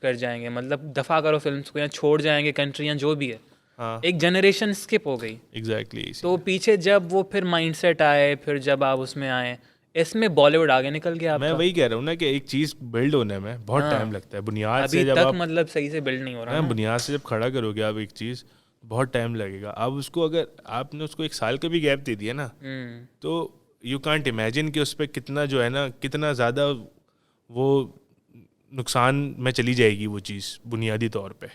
कर जाएंगे, मतलब दफ़ा करो फिल्म्स को, या छोड़ जाएंगे कंट्रियाँ जो भी है। हाँ, एक जनरेशन स्किप हो गई। एग्जैक्टली। तो पीछे जब वो फिर माइंडसेट आए, फिर जब आप उसमें आए, इसमें बॉलीवुड आगे निकल गया मैं आपका। वही कह रहा हूँ ना कि एक चीज़ बिल्ड होने में बहुत टाइम लगता है। बुनियाद अभी से जब तक आप मतलब सही से बिल्ड नहीं हो रहा ना। बुनियाद से जब खड़ा करोगे आप एक चीज़, बहुत टाइम लगेगा। अब उसको अगर आपने उसको 1 साल का भी गैप दे दिया ना, तो यू कांट इमेजिन कि उस पर कितना जो है ना, कितना ज़्यादा वो नुकसान में चली जाएगी वो चीज़ बुनियादी तौर पे।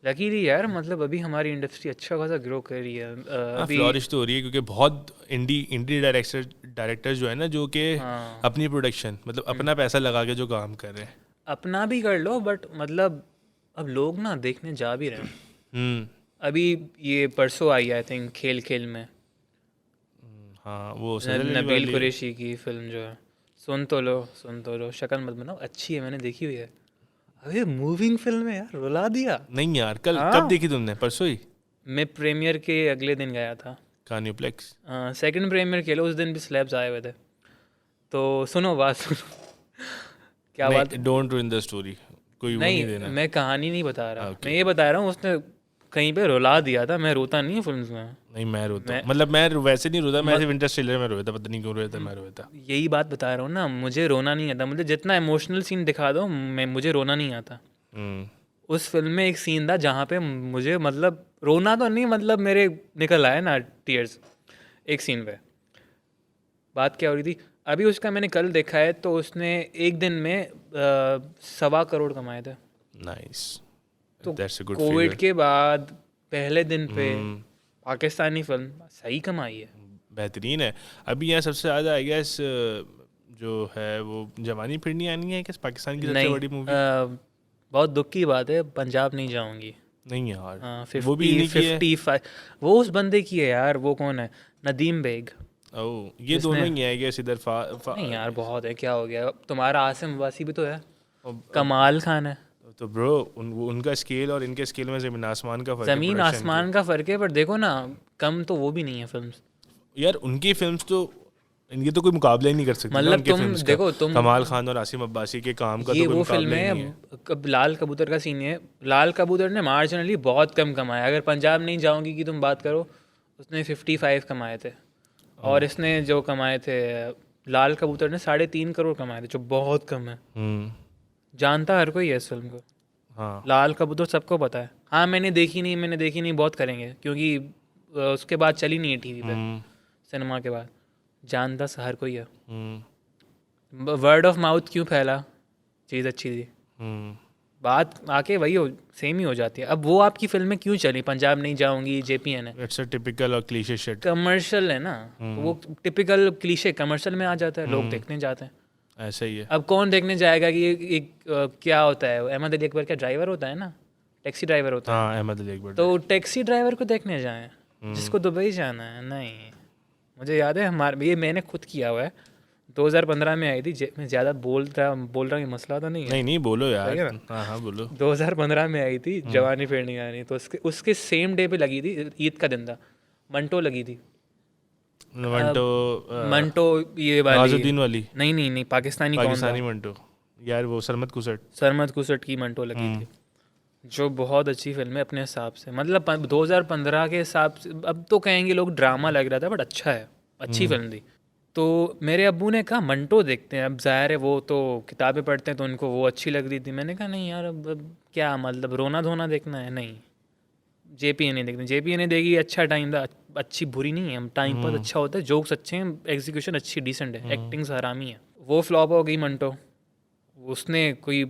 लकीली यार, मतलब अभी हमारी इंडस्ट्री अच्छा खासा ग्रो कर रही है अभी। फ्लॉरिश तो हो रही है क्योंकि बहुत इंडी डायरेक्टर्स जो है ना, जो कि अपनी प्रोडक्शन मतलब अपना पैसा लगा के जो काम कर रहे हैं। अपना भी कर लो, बट मतलब अब लोग ना देखने जा भी रहे हैं। अभी ये परसों आई आई थिंक, खेल खेल में हाँ, वो सजल अली नबील वाली। कुरैशी की फिल्म जो है, सुन तो लो, शक्ल मत बनाओ, अच्छी है, मैंने देखी हुई है। अबे मूविंग फिल्म है यार, रुला दिया। नहीं यार, कब देखी तुमने? परसों ही? मैं प्रीमियर के अगले दिन गया था। कान्यूप्लेक्स। सेकंड प्रीमियर के लिए उस दिन भी स्लैब्स आए हुए थे। तो सुनो बात सुनो क्या बात। डोंट रूइन द स्टोरी, कोई वो नहीं देना। मैं कहानी नहीं बता रहा, okay. मैं ये बता रहा हूँ उसने कहीं पे रुला दिया था। मैं रोता नहीं हूँ फिल्म्स में। नहीं, मैं रोता मतलब मैं वैसे नहीं रोता, मैं सिर्फ इंटरस्टेलर में रोया था, पता नहीं क्यों रोया था, मैं रोया था। यही बात बता रहा हूँ ना, मुझे रोना नहीं आता। मुझे जितना इमोशनल सीन दिखा दो, मुझे रोना नहीं आता। उस फिल्म में एक सीन था जहाँ पे मुझे मतलब रोना तो नहीं, मतलब मेरे निकल आए ना टीयर्स एक सीन पे। बात क्या हो रही थी अभी उसका, मैंने कल देखा है, तो उसने एक दिन में 1.25 करोड़ कमाए थे। नाइस। तो कोविड के बाद पहले दिन पे पाकिस्तानी फिल्म सही कमाई है, बेहतरीन है। अभी यहाँ सबसे ज़्यादा आई गेस जो है वो जवानी फिर नहीं आनी है कि पाकिस्तान की सबसे बड़ी मूवी। बहुत दुख की बात है, पंजाब नहीं जाऊंगी। नहीं यार, 50, वो भी नहीं 55 वो उस बंदे की है यार। वो कौन है? नदीम बेग। ये दोनों ही है गेस इधर। नहीं यार, बहुत है, क्या हो गया? तुम्हारा आसिम वासी भी तो है, कमाल खान है। तो ब्रो उनका स्केल और इनके स्केल में ज़मीन आसमान का फ़र्क है। ज़मीन आसमान का फ़र्क है, पर देखो ना, कम तो वो भी नहीं है फिल्म्स। यार उनकी फिल्म्स तो इनके तो कोई मुकाबला ही नहीं कर सकती। मतलब तुम देखो, कमाल खान और आसिम अब्बासी के काम का ये तो कोई वो मुकाबला फिल्म ही है। नहीं है। अब लाल कबूतर का सीन है, लाल कबूतर ने मार्जिनली बहुत कम कमाया। अगर पंजाब नहीं जाऊंगी की तुम बात करो, उसने 55 कमाए थे, और इसने जो कमाए थे लाल कबूतर ने 3.5 करोड़ कमाए थे, जो बहुत कम है। जानता हर कोई है इस फिल्म को। हाँ, लाल कबूतर सबको पता है। हाँ, मैंने देखी नहीं, बहुत करेंगे, क्योंकि उसके बाद चली नहीं है टीवी पे, सिनेमा के बाद। जानता हर कोई है। वर्ड ऑफ माउथ क्यों फैला, चीज़ अच्छी थी, बात आके वही सेम ही हो जाती है। अब वो आपकी फिल्में क्यों चली? पंजाब नहीं जाऊंगी, JPN है, इट्स अ टिपिकल और क्लीशे शिट, कमर्शियल है ना। वो टिपिकल क्लीशे कमर्शियल में आ जाता है, लोग देखने जाते हैं। ऐसा ही है। अब कौन देखने जाएगा कि एक क्या होता है, अहमद अली अकबर का ड्राइवर होता है ना, टैक्सी ड्राइवर होता है। हाँ, अहमद अली अकबर। तो टैक्सी ड्राइवर को देखने जाएं, जिसको दुबई जाना है? नहीं। मुझे याद है हमारे, ये मैंने खुद किया हुआ है, 2015 में आई थी। मैं ज़्यादा बोल रहा कि मसला तो नहीं है। नहीं बोलो सही है यार। ना? हाँ बोलो। 2015 में आई थी जवानी फिर नहीं आनी, तो उसके सेम डे पे लगी थी, ईद का दिन था, मंटो लगी थी। मंटो ये वाली नवाजुद्दीन वाली? नहीं पाकिस्तानी कौन था? पाकिस्तानी मंटो यार, वो सरमद कुसट की मंटो लगी थी, जो बहुत अच्छी फिल्म है अपने हिसाब से। मतलब 2015 के हिसाब से अब तो कहेंगे लोग ड्रामा लग रहा था, बट अच्छा है, अच्छी फिल्म थी। तो मेरे अब्बू ने कहा मंटो देखते हैं। अब ज़ाहिर है वो तो किताबें पढ़ते हैं तो उनको वो अच्छी लग रही थी। मैंने कहा नहीं यार, अब क्या मतलब रोना धोना देखना है? नहीं, JPA नहीं देखते। JPA नहीं देगी, अच्छा टाइम था, अच्छी बुरी नहीं है, टाइम पास अच्छा होता है, जोक्स अच्छे हैं, एग्जीक्यूशन अच्छी डिसेंट है, एक्टिंग हरामी है। वो फ्लॉप हो गई मंटो। उसने कोई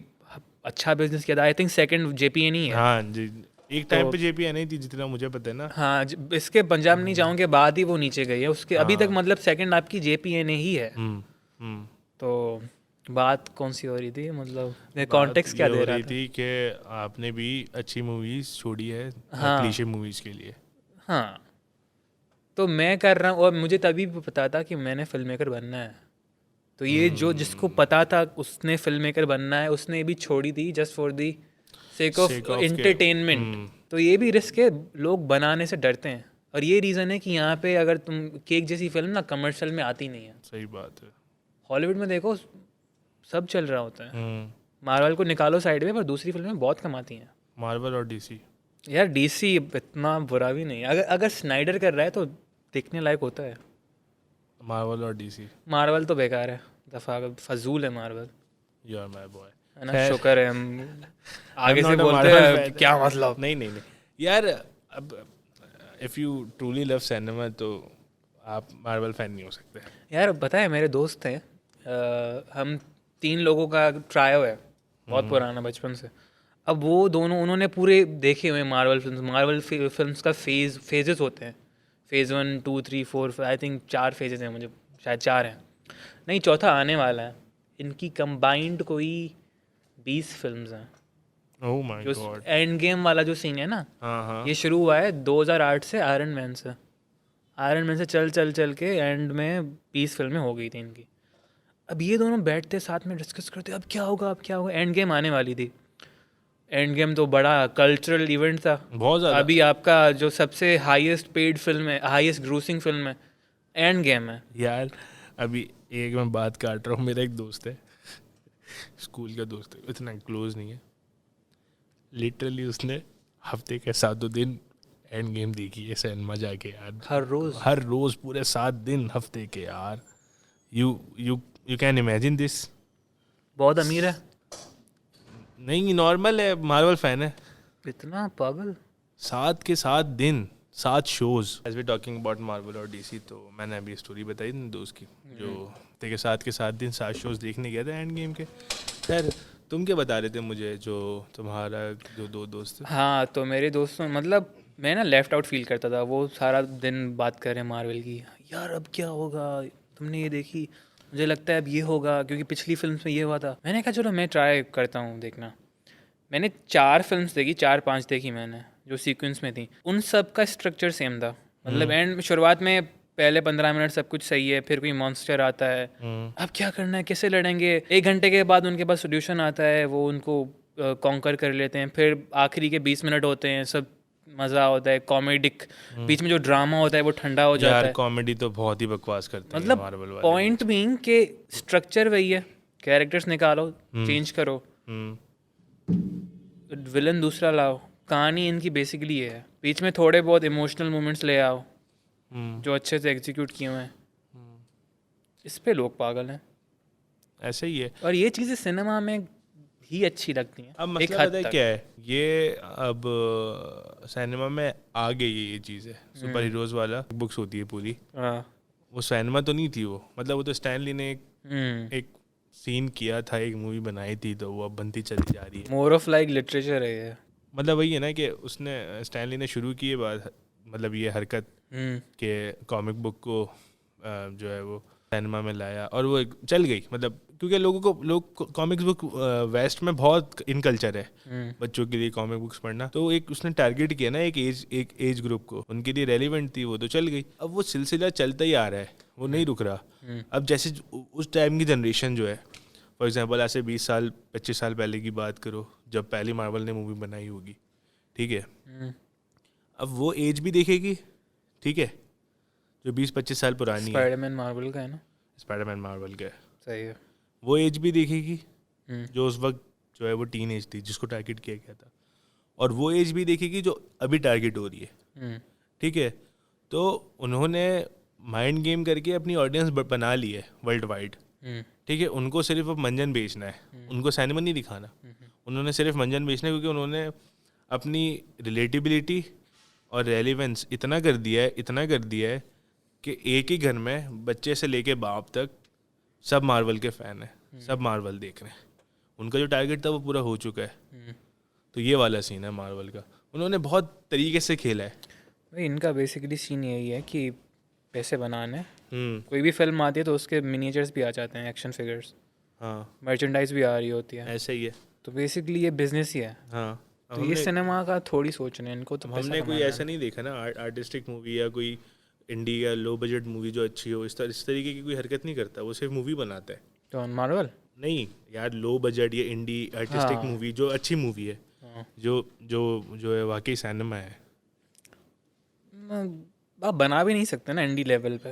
अच्छा बिजनेस किया था, आई थिंक सेकंड JPA नहीं है। हाँ जी, एक टाइम पे JPA नहीं थी जितना मुझे पता है ना। हाँ, इसके पंजाब नहीं जाऊँ के बाद ही वो नीचे गई है। उसके अभी तक मतलब सेकंड आपकी JPA ने ही है। तो बात कौन सी हो रही थी, मतलब कॉन्टेक्स्ट क्या दे रहा था? थी कि आपने भी अच्छी मूवीज छोड़ी है क्लीशे मूवीज के लिए। हाँ, तो मैं कर रहा हूँ, और मुझे तभी भी पता था कि मैंने फिल्म मेकर बनना है। तो ये जो जिसको पता था उसने फिल्म मेकर बनना है, उसने भी छोड़ी थी just for the sake of entertainment. तो ये भी रिस्क है, लोग बनाने से डरते हैं, और ये रीज़न है कि यहाँ पे अगर तुम केक जैसी फिल्म ना कमर्शियल में आती नहीं है। सही बात है। हॉलीवुड में देखो सब चल रहा होता है। मार्वल को निकालो साइड में, पर दूसरी फिल्में बहुत कमाती हैं। मार्वल और DC यार DC इतना बुरा भी नहीं है, अगर स्नाइडर कर रहा है तो देखने लायक होता है। मार्वल और DC, मार्वल तो बेकार है, दफा फजूल है Marvel. You are my boy, है ना? शुक्र है हम आगे से बोलते हैं क्या मतलब। नहीं यार, अब if you truly love cinema तो आप मार्वल फैन नहीं हो सकते यार। पता है मेरे दोस्त हैं, हम 3 लोगों का ट्रायो है, बहुत पुराना, बचपन से। अब वो दोनों, उन्होंने पूरे देखे हुए मार्वल फिल्म्स का फेजेस होते हैं, फेज़ 1 2 3 4, आई थिंक 4 फेजेस हैं, मुझे शायद 4 हैं, नहीं चौथा आने वाला है। इनकी कंबाइंड कोई 20 फिल्म्स हैं। ओह माय गॉड। एंड गेम वाला जो सीन है ना, ये शुरू हुआ है 2008 से, आयरन मैन से। आयरन मैन से चल के एंड में 20 फिल्में हो गई थी इनकी। अब ये दोनों बैठते साथ में डिस्कस करते अब क्या होगा। एंड गेम आने वाली थी। एंड गेम तो बड़ा कल्चरल इवेंट था बहुत ज़्यादा। अभी आपका जो सबसे हाईएस्ट पेड फिल्म है, हाईएस्ट ग्रोसिंग फिल्म है, एंड गेम है यार। अभी एक मैं बात काट रहा हूँ, मेरा एक दोस्त है, स्कूल का दोस्त है, इतना क्लोज नहीं है, लिटरली उसने हफ्ते के 7 दिन एंड गेम देखी है सिनेमा जाके यार। हर रोज पूरे 7 दिन हफ्ते के यार। You can imagine this. बहुत अमीर है। नहीं, नॉर्मल है, मार्वल फैन है। इतना पागल। 7 के 7 दिन, 7 shows. As we talking about Marvel और DC, तो मैंने अभी स्टोरी बताई थी दोस्त की, जो हफ्ते के 7 के 7 दिन 7 शोज देखने गए थे एंड गेम के। खैर तुम क्या बता रहे थे मुझे, जो तुम्हारा जो 2 दोस्त? हाँ, तो मेरे दोस्तों, मतलब मैं ना लेफ्ट आउट फील करता था। वो सारा दिन बात कर रहे हैं मार्वल की, यार अब क्या होगा, तुमने ये देखी, मुझे लगता है अब ये होगा, क्योंकि पिछली फिल्म में ये हुआ था। मैंने कहा चलो मैं ट्राई करता हूँ देखना। मैंने 4 फिल्म्स देखी, 4-5 देखी मैंने, जो सीक्वेंस में थी। उन सब का स्ट्रक्चर सेम था। मतलब एंड शुरुआत में पहले 15 मिनट सब कुछ सही है, फिर कोई मॉन्स्टर आता है, अब क्या करना है, कैसे लड़ेंगे। 1 घंटे के बाद उनके पास सोल्यूशन आता है, वो उनको कॉन्कर कर लेते हैं। फिर आखिरी के 20 मिनट होते हैं, सब मज़ा होता है, कॉमेडिक। बीच में जो ड्रामा होता है वो ठंडा हो जाता है। कॉमेडी तो बहुत ही बकवास करते हैं मतलब मार्वल वाले। पॉइंट बीइंग के स्ट्रक्चर वही है, कैरेक्टर्स निकालो, चेंज करो, विलन दूसरा लाओ, कहानी इनकी बेसिकली ये है। बीच में थोड़े बहुत इमोशनल मोमेंट्स ले आओ जो अच्छे से एग्जीक्यूट किए हुए हैं। इस पे लोग पागल हैं। ऐसे ही है, और ये चीज़ें सिनेमा में ही अच्छी लगती हैं। अब मसला पता है क्या है, ये अब सिनेमा में आ गई है ये चीज़ है। सुपर हीरोज वाला बुक्स होती है पूरी, वो सिनेमा तो नहीं थी वो, मतलब वो तो स्टैन ली ने एक सीन किया था, एक मूवी बनाई थी, तो वो अब बनती चली जा रही है। मोर ऑफ लाइक लिटरेचर है ये। मतलब वही है ना कि उसने, स्टैनली ने शुरू की है बात, मतलब ये हरकत के कॉमिक बुक को जो है वो सिनेमा में लाया, और वो चल गई। मतलब क्योंकि लोग कॉमिक्स बुक वेस्ट में बहुत इन कल्चर है बच्चों के लिए कॉमिक बुक्स पढ़ना, तो एक उसने टारगेट किया ना एक एज ग्रुप को, उनके लिए रेलिवेंट थी वो, तो चल गई। अब वो सिलसिला चलता ही आ रहा है, वो नहीं रुक रहा। अब जैसे उस टाइम की जनरेशन जो है, फॉर एग्जांपल ऐसे 20 साल 25 साल पहले की बात करो जब पहली मार्वल ने मूवी बनाई होगी, ठीक है, अब वो एज भी देखेगी, ठीक है, जो 20-25 साल पुरानी है। स्पाइडरमैन मार्वल का है ना? स्पाइडरमैन मार्वल का है, सही है। वो एज भी देखेगी जो उस वक्त जो है वो टीन एज थी जिसको टारगेट किया गया था, और वो एज भी देखेगी जो अभी टारगेट हो रही है, ठीक है। तो उन्होंने माइंड गेम करके अपनी ऑडियंस बना ली है वर्ल्ड वाइड, ठीक है। उनको सिर्फ अब मंजन बेचना है, उनको सिनेमा नहीं दिखाना, उन्होंने सिर्फ मंजन बेचना है, क्योंकि उन्होंने अपनी रिलेटिबिलिटी और रेलिवेंस इतना कर दिया है कि एक ही घर में बच्चे से लेके बाप तक सब मार्वल के फ़ैन हैं, सब मार्वल देख रहे हैं, उनका जो टारगेट था वो पूरा हो चुका है। तो ये वाला सीन है मार्वल का, उन्होंने बहुत तरीके से खेला है। भाई इनका बेसिकली सीन यही है कि पैसे बनाने, कोई भी फिल्म आती है तो उसके मिनिएचर्स भी आ जाते हैं, एक्शन फिगर्स, हाँ मर्चेंडाइज भी आ रही होती है, ऐसा ही है। तो बेसिकली ये बिजनेस ही है। हाँ तो ये सिनेमा का थोड़ी सोच रहे हैं इनको, तो हमने कोई ऐसा नहीं देखा ना आर्टिस्टिक मूवी या कोई इंडी या लो बजट मूवी जो अच्छी हो, इस तरीके की कोई हरकत नहीं करता, वो सिर्फ मूवी बनाता है। तो मार्वल नहीं यार, लो बजट या इंडी आर्टिस्टिक मूवी जो अच्छी मूवी है, जो जो जो है वाकई सिनेमा है, आप बना भी नहीं सकते ना इंडी लेवल पे।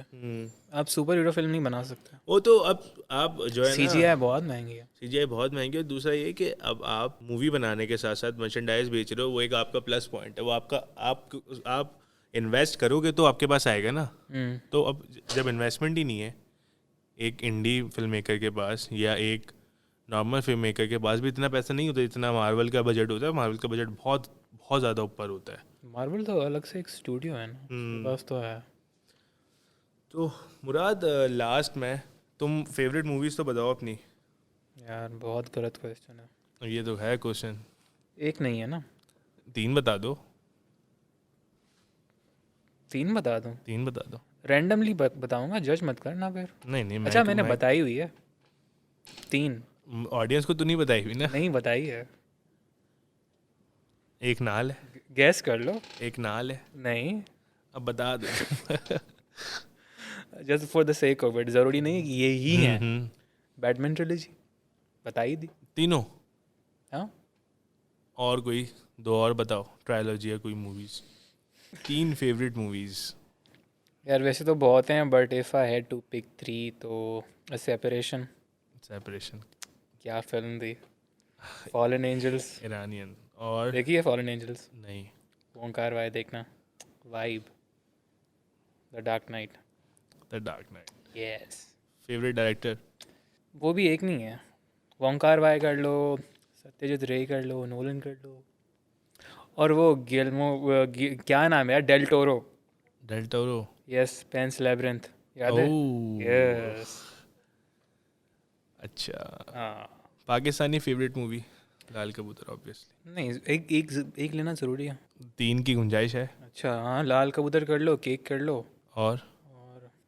आप सुपर हीरो फिल्म नहीं बना सकते। वो तो अब आप जो है ना, सीजीआई बहुत महंगी है। सीजीआई बहुत महंगी है। दूसरा ये कि अब आप मूवी बनाने के साथ साथ मर्चेंडाइज बेच रहे हो, वो एक आपका प्लस पॉइंट है, वो आपका आप इन्वेस्ट करोगे तो आपके पास आएगा ना। तो अब जब इन्वेस्टमेंट ही नहीं है एक इंडी फिल्म मेकर के पास या एक नॉर्मल फिल्म मेकर के पास भी इतना पैसा नहीं होता जितना मार्वल का बजट होता है। मार्वल का बजट बहुत बहुत ज़्यादा ऊपर होता है। मार्वल तो अलग से एक स्टूडियो है ना, उसके पास तो है। तो मुराद, लास्ट में तुम फेवरेट मूवीज़ तो बताओ अपनी। यार बहुत गलत क्वेश्चन है। ये तो है क्वेश्चन, एक नहीं है ना, 3 बता दो। 3 बता दूं? 3 बता दो। रैंडमली बताऊंगा, जज मत करना फिर। नहीं अच्छा मैंने बताई हुई है 3। ऑडियंस को तो नहीं बताई हुई ना? नहीं बताई है। एक नाल है, गैस कर लो। एक नाल है। नहीं, अब बता दो। Just for the sake of it, जरूरी नहीं है कि ये ही है। बैटमैन ट्रिलॉजी बताई दी तीनों। हाँ, और कोई 2 और बताओ, ट्रायलॉजी या कोई मूवीज, 3 फेवरेट मूवीज। यार वैसे तो बहुत हैं, but if I had to pick 3 तो सेपरेशन। सेपरेशन क्या फिल्म थी। Fallen angels, Iranian. और देखिए फॉलन एंजल्स। नहीं, ओंकार वाई देखना। Vibe. The dark knight. The dark knight. Yes. Favourite director? वो भी एक नहीं है। ओंकार वाई कर लो, सत्यजीत रे कर लो, नोलन कर लो, और वो क्या नाम है यार, Del Toro. Del Toro. Yes, Pan's labyrinth याद है? यस। अच्छा, हाँ। Pakistani favourite movie? लाल कबूतर ऑब्वियसली। नहीं, एक लेना ज़रूरी है। 3 की गुंजाइश है। अच्छा हाँ, लाल कबूतर कर लो, केक कर लो, और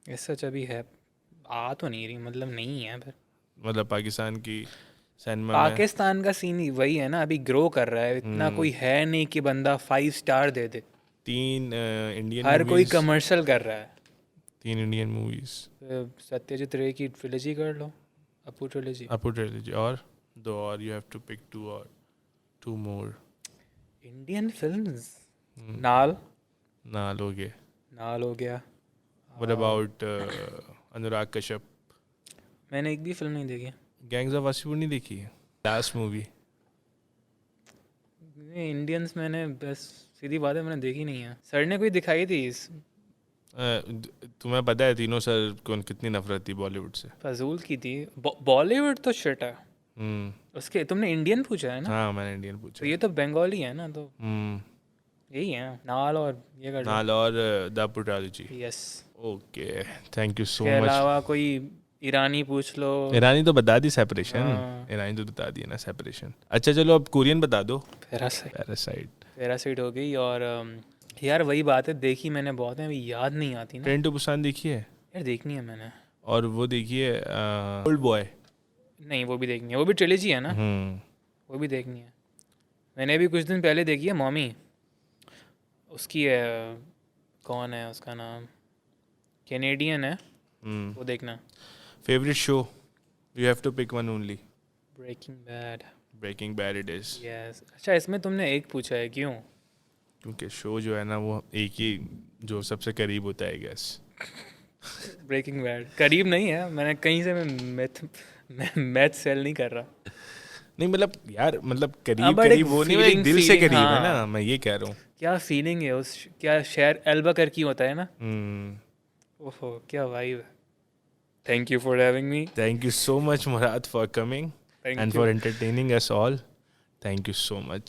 ऐसा सच अभी है, आ तो नहीं रही, मतलब नहीं है फिर। मतलब पाकिस्तान की सिनेमा में पाकिस्तान का सीन ही वही है ना, अभी ग्रो कर रहा है, इतना कोई है नहीं कि बंदा 5 स्टार दे दे। 3 इंडियन हर कोई movies, कमर्शियल कर रहा है। 3 इंडियन मूवीज। सत्यजीत रे की ट्रिलॉजी कर लो, अपू ट्रिलॉजी। अपू ट्रिलॉजी। और 2 और, यू हैव टू पिक 2 और 2 मोर इंडियन फिल्म्स। नाल। नाल हो गए। नाल हो गया। What about Anurag Kashyap? मैंने एक भी फिल्म नहीं देखी। गैंग्स ऑफ वासेपुर नहीं देखी है? Last movie? इंडियंस मैंने बस, सीधी बात है, मैंने देखी नहीं है। सर ने कोई दिखाई थी तुम्हें पता है तीनों सर को कितनी नफरत थी बॉलीवुड से? फजूल की थी। बॉलीवुड तो शिट है। उसके तुमने इंडियन पूछा है ना? हाँ मैंने इंडियन तो पूछा। ये तो बंगाली है ना, तो यही है। नाल और ये कर नाल और the Apu trilogy. Yes. Okay, thank you so के मच। अलावा कोई ईरानी पूछ लो। ईरानी तो बता दी, सेपरेशन। हाँ। ईरानी तो बता दी है ना, सेपरेशन। अच्छा चलो अब कोरियन बता दो। पैरासाइट। पैरासाइट हो गई। और यार वही बात है, देखी मैंने बहुत है, अभी याद नहीं आती ना। ट्रेन टू बुसान देखी है? यार देखनी है मैंने। और वो देखी है ओल्ड बॉय? नहीं, वो भी देखनी है, वो भी ट्रिलॉजी है ना, वो भी देखनी है। मैंने अभी कुछ दिन पहले देखी है मॉमी, उसकी है, कौन है उसका नाम, कैनेडियन है, वो देखना। Favourite show, you have to pick one only. Breaking bad. Breaking bad it is. Yes. अच्छा, इसमें तुमने एक पूछा है, क्यों? क्योंकि शो जो है ना वो एक ही जो सबसे करीब होता है गैस। ब्रेकिंग बैड करीब नहीं है, मैंने कहीं से मैथ सेल नहीं कर रहा। नहीं मतलब यार, मतलब हाँ, करीब but करीब एक वो नहीं, वो एक दिल से feeling, करीब है हाँ। ना, मैं ये कह रहा हूँ। क्या फीलिंग है उस, क्या शहर अल्बुकर्की होता है ना। हम्म। ओहो, क्या वाइब है। Thank you for having me. Thank you so much, Murad, for coming Thank and you. for entertaining us all. Thank you so much.